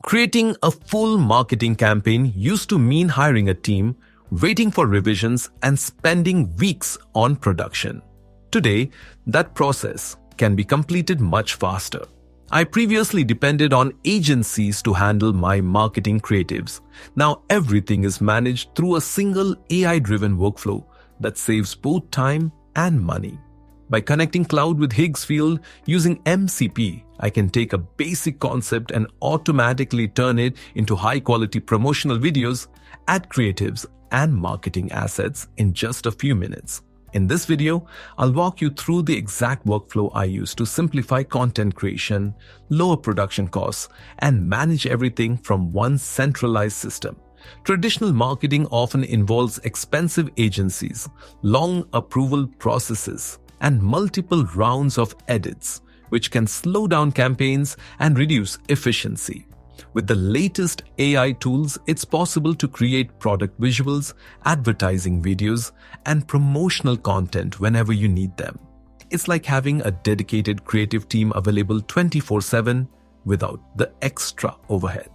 Creating a full marketing campaign used to mean hiring a team, waiting for revisions, and spending weeks on production. Today, that process can be completed much faster. I previously depended on agencies to handle my marketing creatives. Now everything is managed through a single AI-driven workflow that saves both time and money. By connecting Claude with Higgsfield using MCP, I can take a basic concept and automatically turn it into high-quality promotional videos, ad creatives, and marketing assets in just a few minutes. In this video, I'll walk you through the exact workflow I use to simplify content creation, lower production costs, and manage everything from one centralized system. Traditional marketing often involves expensive agencies, long approval processes, and multiple rounds of edits, which can slow down campaigns and reduce efficiency. With the latest AI tools, it's possible to create product visuals, advertising videos, and promotional content whenever you need them. It's like having a dedicated creative team available 24/7 without the extra overhead.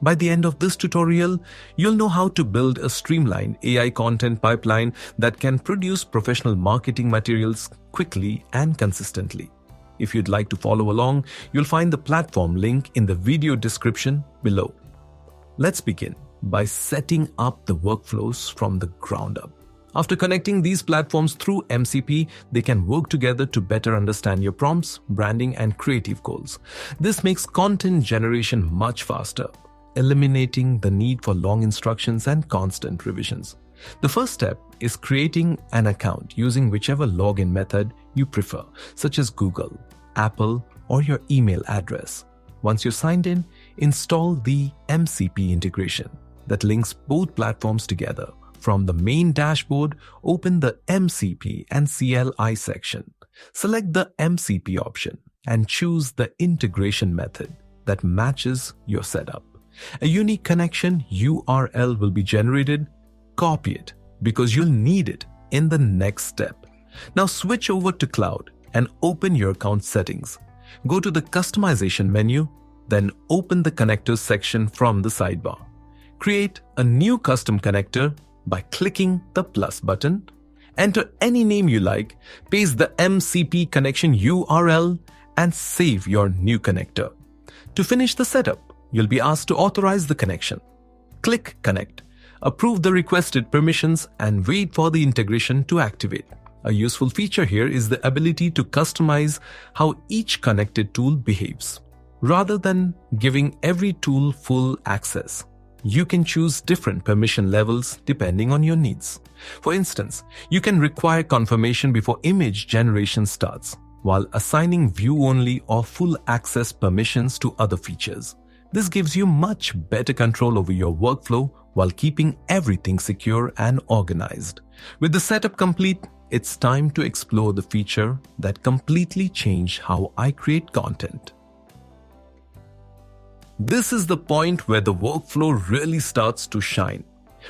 By the end of this tutorial, you'll know how to build a streamlined AI content pipeline that can produce professional marketing materials quickly and consistently. If you'd like to follow along, you'll find the platform link in the video description below. Let's begin by setting up the workflows from the ground up. After connecting these platforms through MCP, they can work together to better understand your prompts, branding, and creative goals. This makes content generation much faster, eliminating the need for long instructions and constant revisions. The first step is creating an account using whichever login method you prefer, such as Google, Apple, or your email address. Once you're signed in, install the MCP integration that links both platforms together. From the main dashboard, open the MCP and CLI section. Select the MCP option and choose the integration method that matches your setup. A unique connection URL will be generated. Copy it because you'll need it in the next step. Now switch over to Claude and open your account settings. Go to the customization menu, then open the connectors section from the sidebar. Create a new custom connector by clicking the plus button. Enter any name you like, paste the MCP connection URL, and save your new connector. To finish the setup, you'll be asked to authorize the connection. Click Connect, approve the requested permissions, and wait for the integration to activate. A useful feature here is the ability to customize how each connected tool behaves. Rather than giving every tool full access, you can choose different permission levels depending on your needs. For instance, you can require confirmation before image generation starts, while assigning view-only or full access permissions to other features. This gives you much better control over your workflow while keeping everything secure and organized. With the setup complete, it's time to explore the feature that completely changed how I create content. This is the point where the workflow really starts to shine.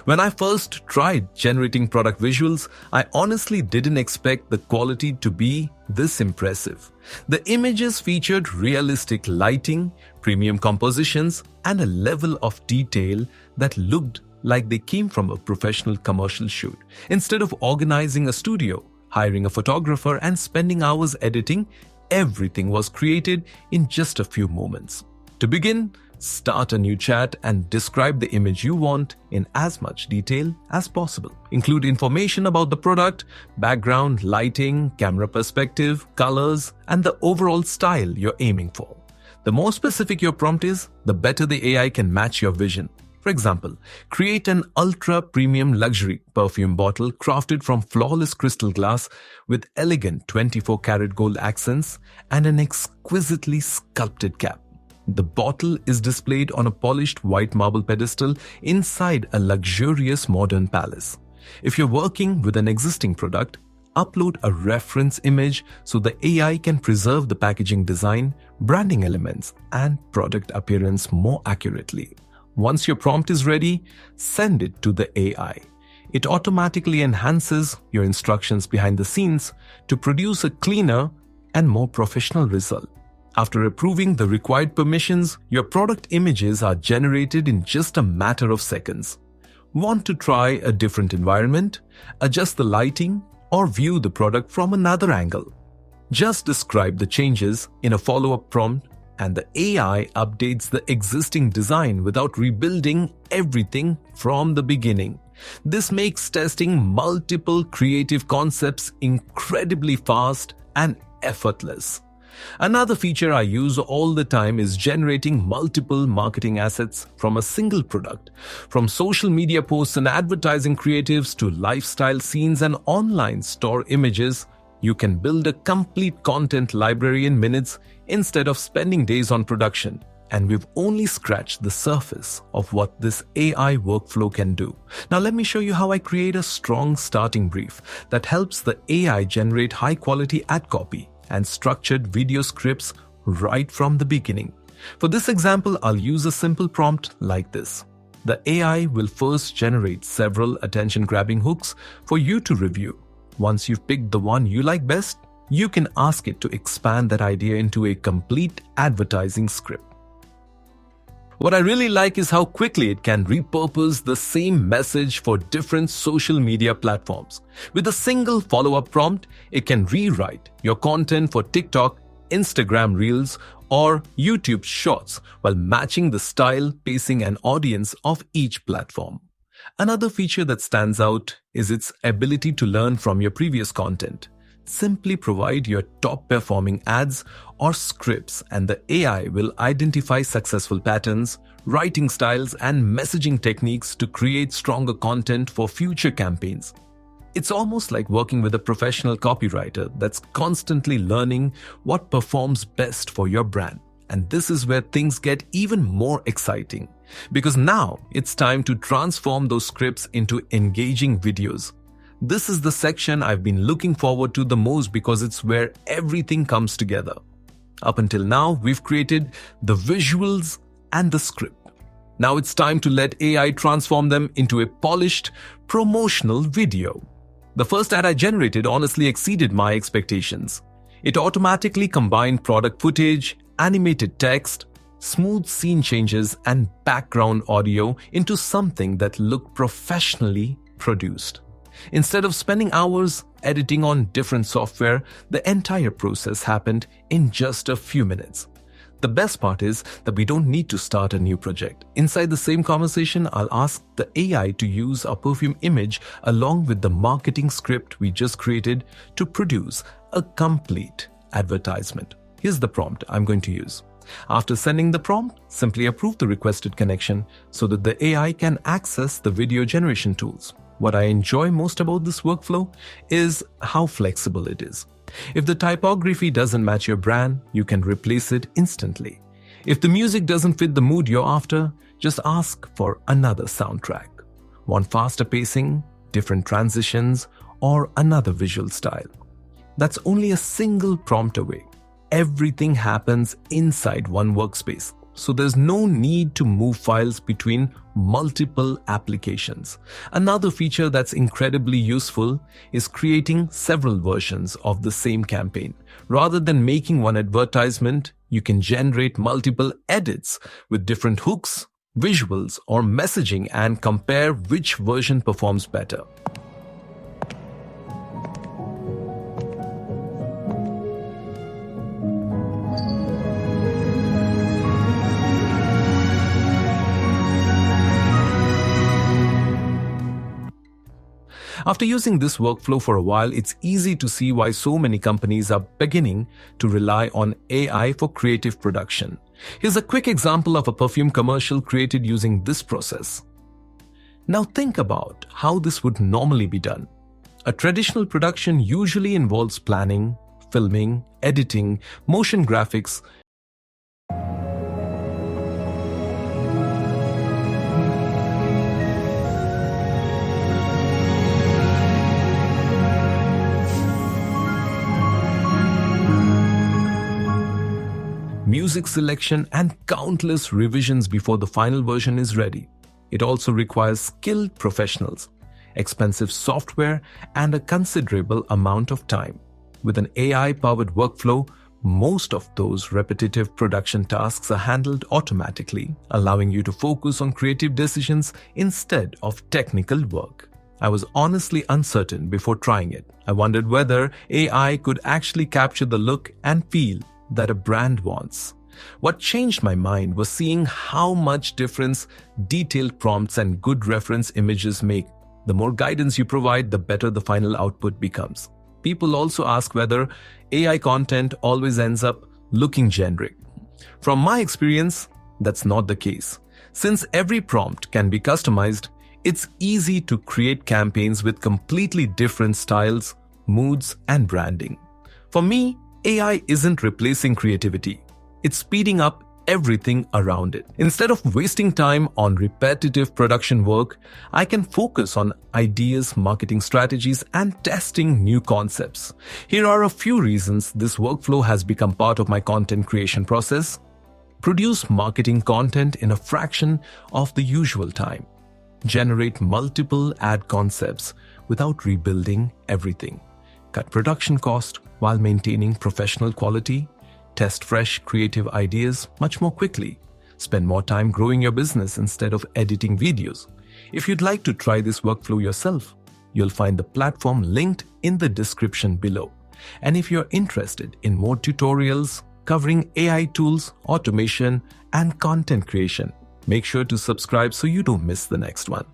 When I first tried generating product visuals, I honestly didn't expect the quality to be this impressive. The images featured realistic lighting, premium compositions, and a level of detail that looked like they came from a professional commercial shoot. Instead of organizing a studio, hiring a photographer, and spending hours editing, everything was created in just a few moments. To begin, start a new chat and describe the image you want in as much detail as possible. Include information about the product, background, lighting, camera perspective, colors, and the overall style you're aiming for. The more specific your prompt is, the better the AI can match your vision. For example, create an ultra-premium luxury perfume bottle crafted from flawless crystal glass with elegant 24-karat gold accents and an exquisitely sculpted cap. The bottle is displayed on a polished white marble pedestal inside a luxurious modern palace. If you're working with an existing product, upload a reference image so the AI can preserve the packaging design, branding elements, and product appearance more accurately. Once your prompt is ready, send it to the AI. It automatically enhances your instructions behind the scenes to produce a cleaner and more professional result. After approving the required permissions, your product images are generated in just a matter of seconds. Want to try a different environment, adjust the lighting, or view the product from another angle? Just describe the changes in a follow-up prompt and the AI updates the existing design without rebuilding everything from the beginning. This makes testing multiple creative concepts incredibly fast and effortless. Another feature I use all the time is generating multiple marketing assets from a single product. From social media posts and advertising creatives to lifestyle scenes and online store images, you can build a complete content library in minutes instead of spending days on production. And we've only scratched the surface of what this AI workflow can do. Now let me show you how I create a strong starting brief that helps the AI generate high-quality ad copy and structured video scripts right from the beginning. For this example, I'll use a simple prompt like this. The AI will first generate several attention-grabbing hooks for you to review. Once you've picked the one you like best, you can ask it to expand that idea into a complete advertising script. What I really like is how quickly it can repurpose the same message for different social media platforms. With a single follow-up prompt, it can rewrite your content for TikTok, Instagram Reels, or YouTube Shorts while matching the style, pacing, and audience of each platform. Another feature that stands out is its ability to learn from your previous content. Simply provide your top-performing ads or scripts and the AI will identify successful patterns, writing styles, and messaging techniques to create stronger content for future campaigns. It's almost like working with a professional copywriter that's constantly learning what performs best for your brand. And this is where things get even more exciting, because now it's time to transform those scripts into engaging videos. This is the section I've been looking forward to the most because it's where everything comes together. Up until now, we've created the visuals and the script. Now it's time to let AI transform them into a polished, promotional video. The first ad I generated honestly exceeded my expectations. It automatically combined product footage, animated text, smooth scene changes, and background audio into something that looked professionally produced. Instead of spending hours editing on different software, the entire process happened in just a few minutes. The best part is that we don't need to start a new project. Inside the same conversation, I'll ask the AI to use our perfume image along with the marketing script we just created to produce a complete advertisement. Here's the prompt I'm going to use. After sending the prompt, simply approve the requested connection so that the AI can access the video generation tools. What I enjoy most about this workflow is how flexible it is. If the typography doesn't match your brand, you can replace it instantly. If the music doesn't fit the mood you're after, just ask for another soundtrack. Want faster pacing, different transitions, or another visual style? That's only a single prompt away. Everything happens inside one workspace, so there's no need to move files between multiple applications. Another feature that's incredibly useful is creating several versions of the same campaign. Rather than making one advertisement, you can generate multiple edits with different hooks, visuals, or messaging and compare which version performs better. After using this workflow for a while, it's easy to see why so many companies are beginning to rely on AI for creative production. Here's a quick example of a perfume commercial created using this process. Now think about how this would normally be done. A traditional production usually involves planning, filming, editing, motion graphics, music selection, and countless revisions before the final version is ready. It also requires skilled professionals, expensive software, and a considerable amount of time. With an AI-powered workflow, most of those repetitive production tasks are handled automatically, allowing you to focus on creative decisions instead of technical work. I was honestly uncertain before trying it. I wondered whether AI could actually capture the look and feel that a brand wants. What changed my mind was seeing how much difference detailed prompts and good reference images make. The more guidance you provide, the better the final output becomes. People also ask whether AI content always ends up looking generic. From my experience, that's not the case. Since every prompt can be customized, it's easy to create campaigns with completely different styles, moods, and branding. For me, AI isn't replacing creativity. It's speeding up everything around it. Instead of wasting time on repetitive production work, I can focus on ideas, marketing strategies, and testing new concepts. Here are a few reasons this workflow has become part of my content creation process. Produce marketing content in a fraction of the usual time. Generate multiple ad concepts without rebuilding everything. Cut production cost while maintaining professional quality. Test fresh creative ideas much more quickly. Spend more time growing your business instead of editing videos. If you'd like to try this workflow yourself, you'll find the platform linked in the description below. And if you're interested in more tutorials covering AI tools, automation, and content creation, make sure to subscribe so you don't miss the next one.